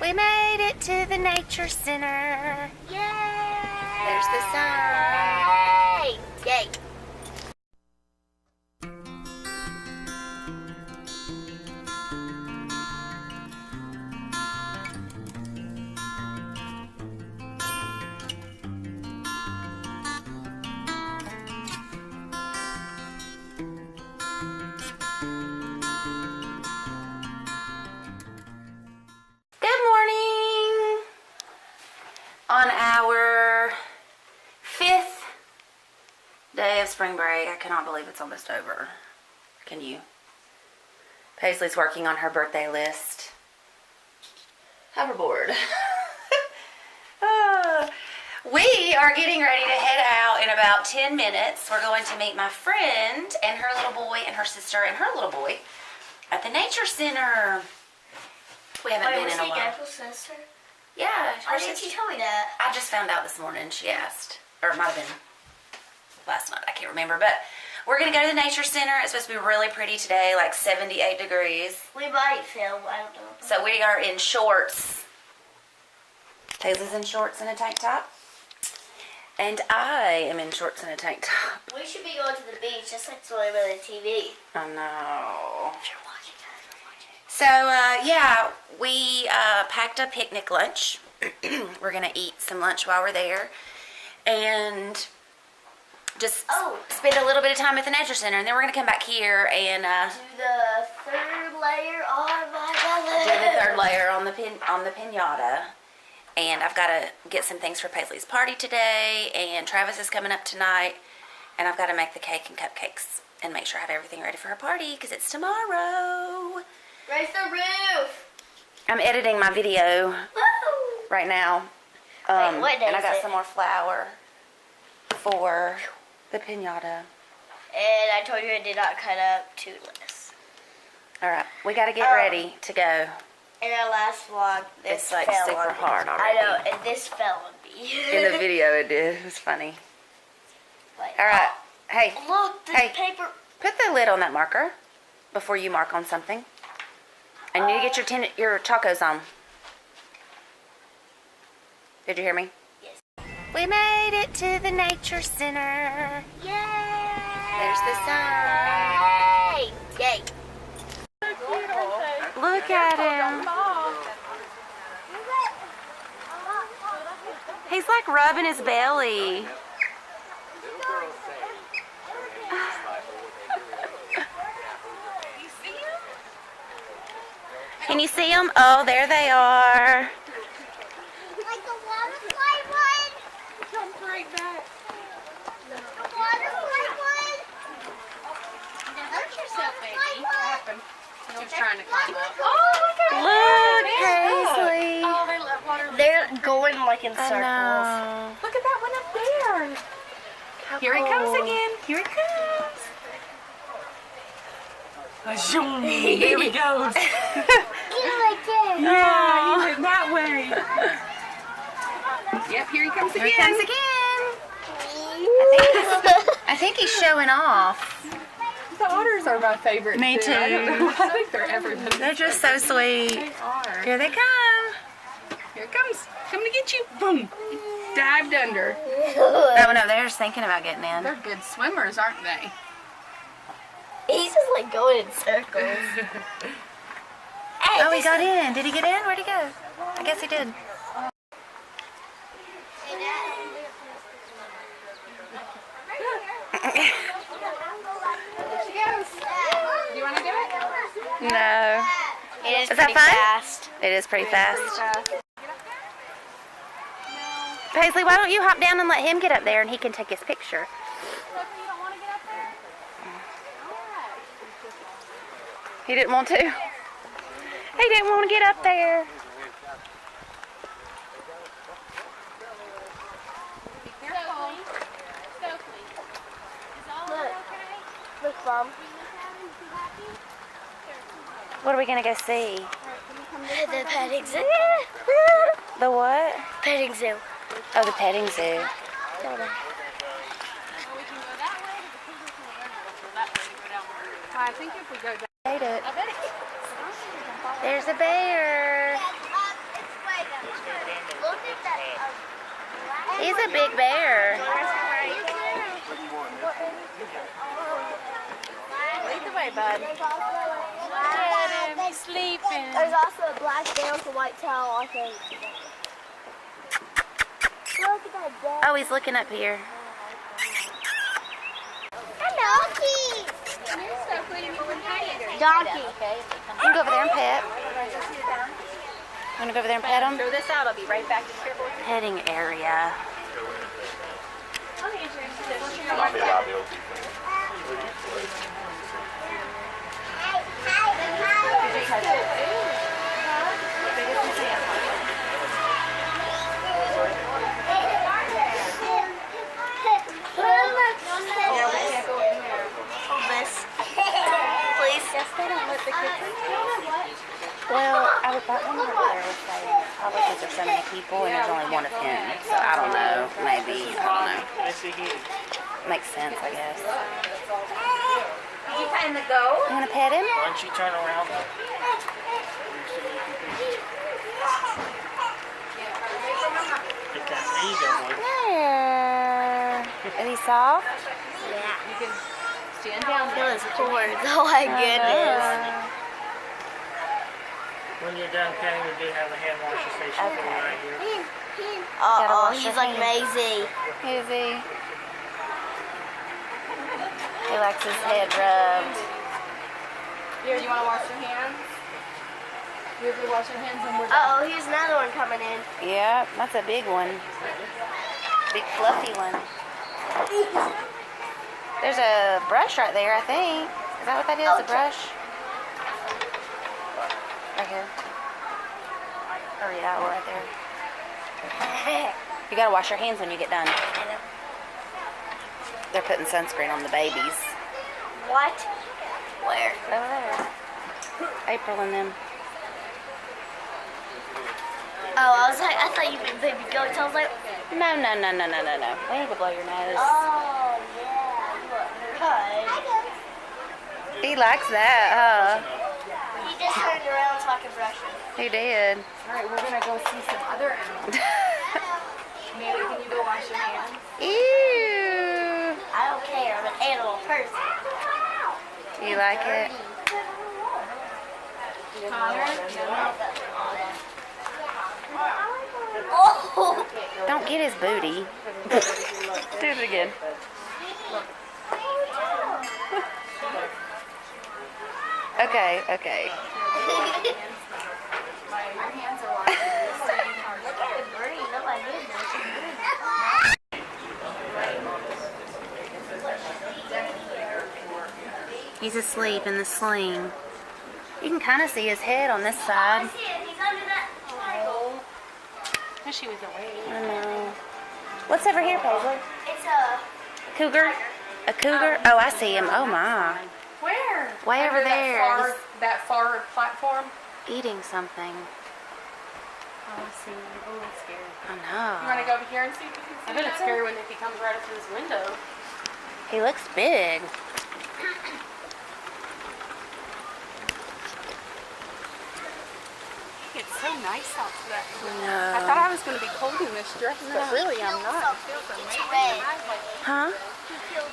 We made it to the nature center. Yay! There's the sign. Yay! Good morning. On our 5th day of spring break, I cannot believe it's almost over. Can you? Paisley's working on her birthday list. Hoverboard. We are getting ready to head out in about 10 minutes. We're going to meet my friend and her little boy and her sister and her little boy at the nature center. We haven't been in a while. Sister? Yeah. Why didn't you tell me that? I just found out this morning. She asked. Or it might have been last night. I can't remember. But we're going to go to the nature center. It's supposed to be really pretty today, like 78 degrees. We might film. I don't know. So we are in shorts. Paisley's in shorts and a tank top. And I am in shorts and a tank top. We should be going to the beach just like swimming on the TV. I know. If you're watching us, we're watching. So, yeah, we packed a picnic lunch. We're going to eat some lunch while we're there. And just spend a little bit of time at the nature center. And then we're going to come back here and Do the third layer on my belly. do the third layer on the piñata. And I've got to get some things for Paisley's party today. And Travis is coming up tonight. And I've got to make the cake and cupcakes. And make sure I have everything ready for her party. Because it's tomorrow. Raise the roof. I'm editing my video Woo! right now. Wait, what day and I is got it? some more flour for the piñata. And I told you I did not cut up tuneless. All right, we got to get ready to go. In our last vlog, this It's like fell super on me. hard I already. know, and this fell on me. In the video, it did. It was funny. Like, All right, hey, look, this Hey. paper. put the lid on that marker before you mark on something. And you need to get your tacos on. Did you hear me? Yes. We made it to the nature center. Yay! There's the sign. Yay! Look at him. He's like rubbing his belly. Can you see them? Oh, there they are. Like the waterfly one? Jump right back. The waterfly one? Hurt yourself, baby. What happened? He was trying to climb up. Look, Paisley. Oh, they let water. They're going like in I circles. know. Look at that one up there. How Here he comes cool. again. Here he comes. There he goes. Get right there. Yeah, he went that way. Yep, here he comes Here again. he comes again. I think he's showing off. The otters are my favorite. Me too. I don't too. know. I think they're everybody. They're just so sweet. They are. Here they come. Here it comes. Coming to get you. Boom. Dived under. That one up there is thinking about getting in. They're good swimmers, aren't they? He's just like going in circles. Hey, Oh, he got in. Did he get in? Where'd he go? I guess he did. There she goes. Do you want to do it? No. It is Is that pretty fun? fast. It is pretty fast. Paisley, why don't you hop down and let him get up there and he can take his picture? He didn't want to. He didn't want to get up there. Look, Mom. What are we going to go see? The petting zoo. The what? Petting zoo. Oh, the petting zoo. I think if we go down. Ate it. There's a bear. He's a big bear. Lead the way, bud. Look at him. He's sleeping. There's also a black bear with a white tail, I think. Look at that bear. Oh, he's looking up here. Hello. Donkey. You can go over there and pet. Want to go over there and pet him? Throw this out. I'll be right back. Just careful. Petting area. Well, that one over there was saying probably because there's so many people and there's only one of him. So I don't know. Maybe. I don't know. Makes sense, I guess. You kind of go. You want to pet him? Why don't you turn around? Okay, there you go, boy. There. Is he soft? Yeah. You can stand down. Feel his cords. Oh my goodness. When you're done petting, we do have a hand washing station for you right here. Gotta Uh-oh, wash he's your like hands. Maisie. Is he? He likes his head rubbed. Here, you want to wash your hands? You have to wash your hands and we're done. Uh-oh, here's another one coming in. Yeah, that's a big one. Big fluffy one. There's a brush right there, I think. Is that what that is? A brush? Right here. Oh yeah, we're right there. You gotta wash your hands when you get done. They're putting sunscreen on the babies. What? Where? Over there. April and them. Oh, I was like, I thought you meant baby goats. I was like, No. We need to blow your nose. oh, yeah. Look. He likes that, huh? He just turned around so I could brush him. He did. All right, we're going to go see some other animals. Maybe can you go wash your hands? Ew. I don't care. I'm an animal person. You like it? Connor? Oh! Don't get his booty. Do it again. Okay. Your hands are washed. Look at the green. Oh my goodness. He's asleep in the sling. You can kind of see his head on this side. He's under that circle. I wish he was awake. I know. What's over here, Paisley? It's a... Cougar? A cougar? Oh, I see him. Oh my. Where? Way Under over there. That far platform? Eating something. Oh, I see. Oh, that's scary. I You want know. to go over here and see if you can see? I bet it's scary when he comes right up to this window. He looks big. It's so nice out today. No. I thought I was going to be cold in this dress, but really I'm not. It feels amazing. Huh?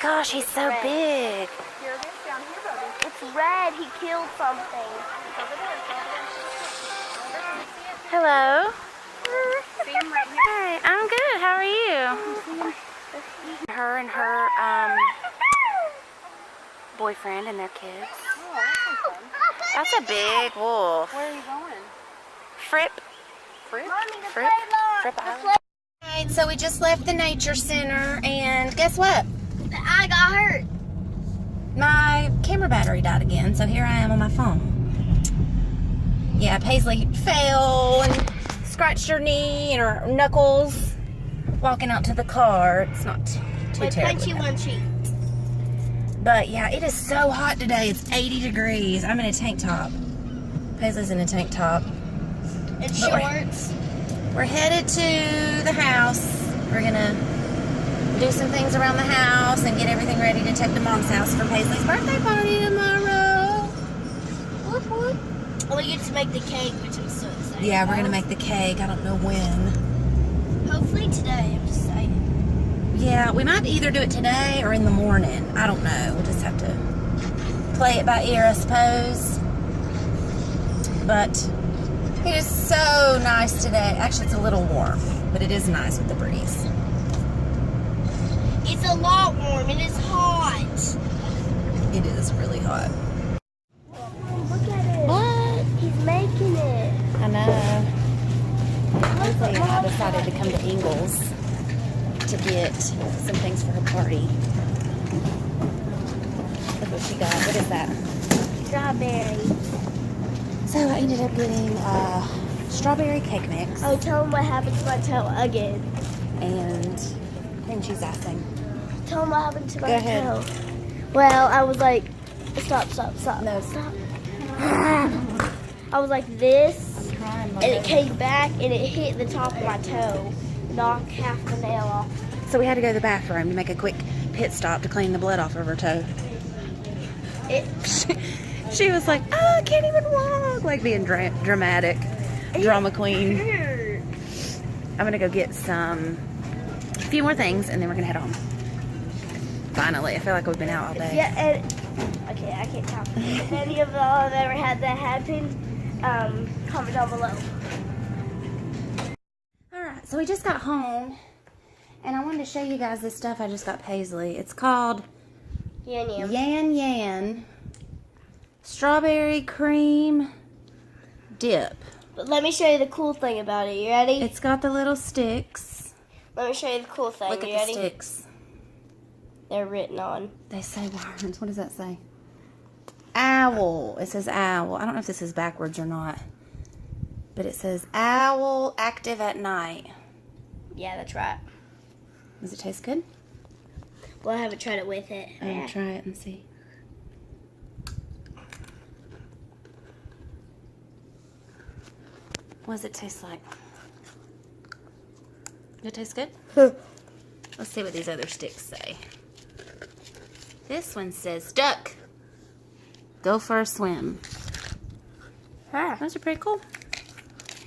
Gosh, he's so big. Here it is down here, buddy. It's red. He killed something. Hello. See him right here. Hi, I'm good. How are you? Her and her boyfriend and their kids. Oh, that's fun. That's a big wolf. Where are you going? Fripp. Fripp? Fripp. Fripp Island. Alright, so we just left the nature center and guess what? I got hurt. My camera battery died again, so here I am on my phone. Yeah, Paisley fell and scratched her knee and her knuckles walking out to the car. It's not too terrible. Punchy one cheek. But yeah, it is so hot today. It's 80 degrees. I'm in a tank top. Paisley's in a tank top. And But shorts. We're headed to the house. We're gonna do some things around the house and get everything ready to take to Mom's house for Paisley's birthday party tomorrow. Whoop, whoop. We get to make the cake, which I'm so excited. Yeah, we're gonna make the cake. I don't know when. Hopefully today, I'm just saying. Yeah, we might either do it today or in the morning. I don't know. We'll just have to play it by ear, I suppose. But it is so nice today. Actually, it's a little warm, but it is nice with the breeze. It's a lot warm. It is hot. It is really hot. Look at it. What? He's making it. I know. Wednesday, I decided to come to Ingles to get some things for her party. Look what she got. What is that? Strawberry. So I ended up getting strawberry cake mix Oh, tell him what happened to my toe again. and cream cheese icing. Tell him what happened to my Go ahead. toe. Well, I was like, stop. No. Stop. I was like this, and it came back, and it hit the top of my toe. Knocked half the nail off. So we had to go to the bathroom to make a quick pit stop to clean the blood off of her toe. She was like, oh, I can't even walk. Like being dramatic. Drama queen. I'm going to go get a few more things, and then we're going to head home. Finally. I feel like we've been out all day. Yeah, and okay, I can't talk. If any of y'all have ever had that happen, comment down below. Alright, so we just got home, and I wanted to show you guys this stuff I just got Paisley. It's called Yan Yan Strawberry Cream Dip. But let me show you the cool thing about it. You ready? It's got the little sticks. Let me show you the cool thing. Look You at ready? the sticks. They're written on. They say words. What does that say? Owl. It says owl. I don't know if this is backwards or not. But it says owl active at night. Yeah, that's right. Does it taste good? Well, I haven't tried it with it. I'll try it and see. What does it taste like? Does it taste good? Let's see what these other sticks say. This one says duck. Go for a swim. Huh. Those are pretty cool.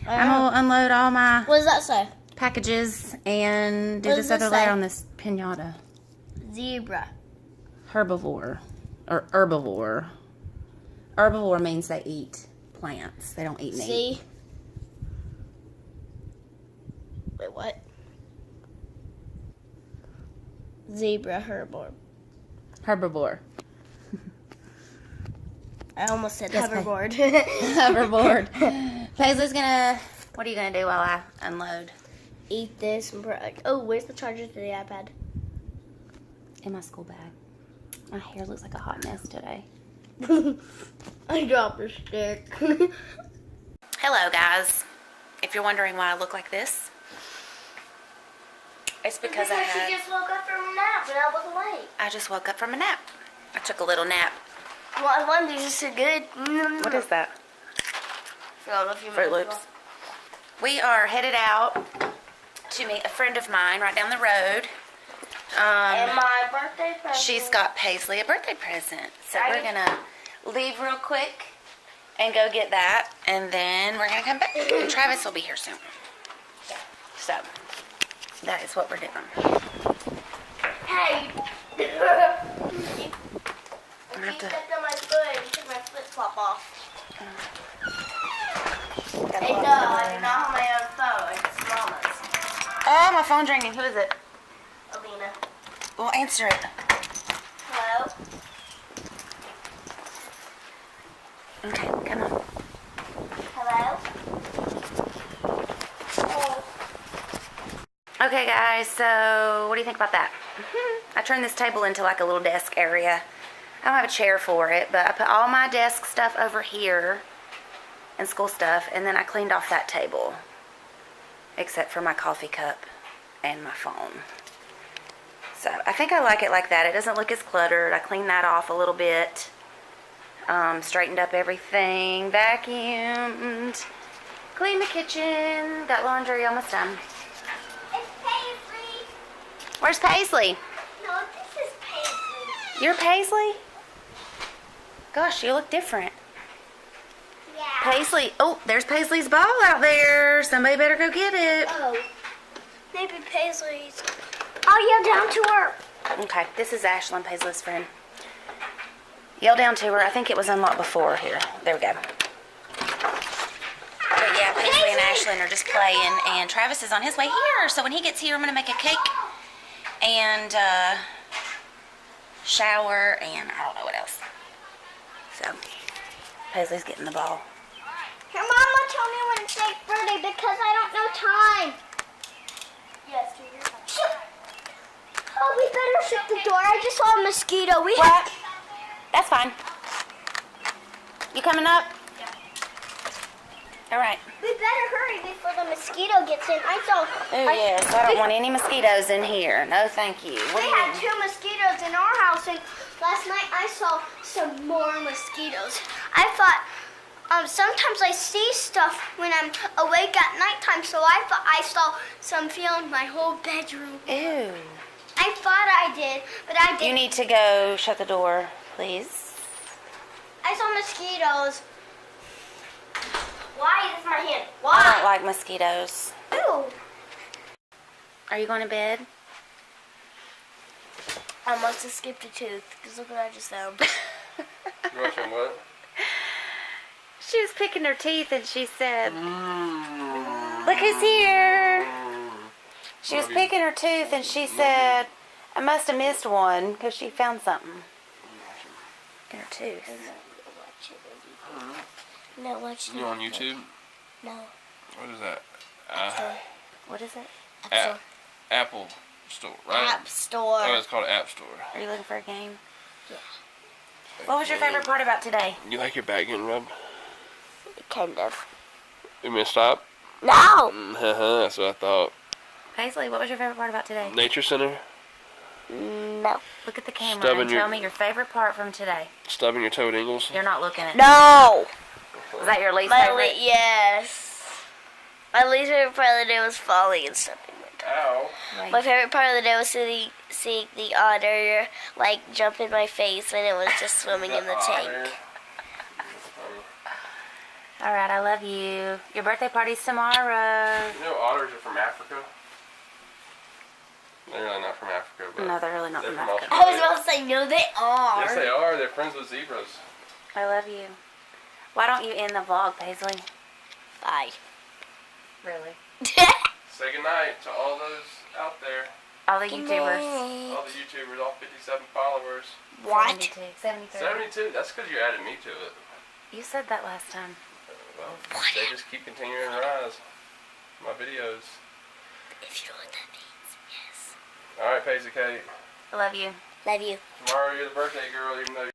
I'm gonna unload all my What does that say? packages and do What this does other this layer say? on this pinata. Zebra. Herbivore or herbivore. Herbivore means they eat plants. They don't eat meat. See? Wait, what? Zebra herbivore. Herbivore. I almost said Yes, hoverboard. Hoverboard. Paisley's gonna. What are you gonna do while I unload? Eat this and oh, where's the charger to the iPad? In my school bag. My hair looks like a hot mess today. I dropped a stick. Hello, guys. If you're wondering why I look like this, it's because she just woke up from a nap and I was awake. I just woke up from a nap. I took a little nap. Well, I wonder, these are so good. What is that? I don't know if you Fruit Loops. We are headed out to meet a friend of mine right down the road. And my birthday present. She's got Paisley a birthday present. So Right. we're gonna leave real quick and go get that, and then we're gonna come back. And Travis will be here soon. So that is what we're doing. Hey. I'm You gonna have to- stepped on my foot and took my flip flop off. gotta Hey, go no, outside. I do not have my own phone. It's Mama's. Oh, my phone's ringing. Who is it? Alina. We'll answer it. Hello? Okay, come on. Hello? Oh. Okay, guys, so what do you think about that? I turned this table into like a little desk area. I don't have a chair for it, but I put all my desk stuff over here and school stuff, and then I cleaned off that table, except for my coffee cup and my phone. So I think I like it like that. It doesn't look as cluttered. I cleaned that off a little bit, straightened up everything, vacuumed, cleaned the kitchen, got laundry almost done. It's Paisley. Where's Paisley? No, this is Paisley. You're Paisley? Gosh, you look different. Yeah. Paisley. Oh, there's Paisley's ball out there. Somebody better go get it. Oh. Maybe Paisley's. I'll yell down to her. Okay, this is Ashlyn, Paisley's friend. Yell down to her. I think it was unlocked before. Here. There we go. But yeah, Paisley and Ashlyn are just playing, and Travis is on his way here. So when he gets here, I'm going to make a cake and shower, and I don't know what else. So, Paisley's getting the ball. Your mama told me when it's Nate's birthday because I don't know time. Yes, do your time. Oh, we better shut the door. I just saw a mosquito. We have. What? That's fine. You coming up? Yeah. All right. We better hurry before the mosquito gets in. I saw. Oh, yes. I don't want any mosquitoes in here. No, thank you. What We do you had mean? 2 mosquitoes in our house, and last night I saw some more mosquitoes. I thought. Sometimes I see stuff when I'm awake at nighttime, so I thought I saw some filling my whole bedroom. Ew. I thought I did, but I You didn't. need to go shut the door, please. I saw mosquitoes. Why is my hand? I Why? don't like mosquitoes. Ew. Are you going to bed? I must have skipped a tooth, because look what I just found. You watching what? She was picking her teeth and she said, "Look who's here." She was picking her tooth and she said, "I must have missed one because she found something in her tooth." No, watch You on YouTube? No. What is that? What is it? Apple Store, right? App Store. Oh, it's called App Store. Are you looking for a game? Yeah. What was your favorite part about today? You like your back getting rubbed? Kind of. You mean stop? No. That's what I thought. Paisley, what was your favorite part about today? Nature Center? No. Look at the camera Stubbing and your- tell me your favorite part from today. Stubbing your toe dingles? You're not looking at. No. Was that your least favorite? Yes. My least favorite part of the day was falling and stuffing my toe. Ow. Wait. My favorite part of the day was seeing the otter jump in my face when it was just swimming in the tank. All right, I love you. Your birthday party's tomorrow. You know otters are from Africa? They're really not from Africa, but No, they're really not they're from from Africa. I was Australia. about to say no, they are. Yes, they are. They're friends with zebras. I love you. Why don't you end the vlog, Paisley? Bye. Really? Say goodnight to all those out there. All the YouTubers. All the YouTubers, all 57 followers. What? 73. 72? That's because you added me to it. You said that last time. Well, they just keep continuing to rise. My videos. If you know what that means, yes. Alright, Paisley Kate. I love you. Love you. Tomorrow you're the birthday girl, even though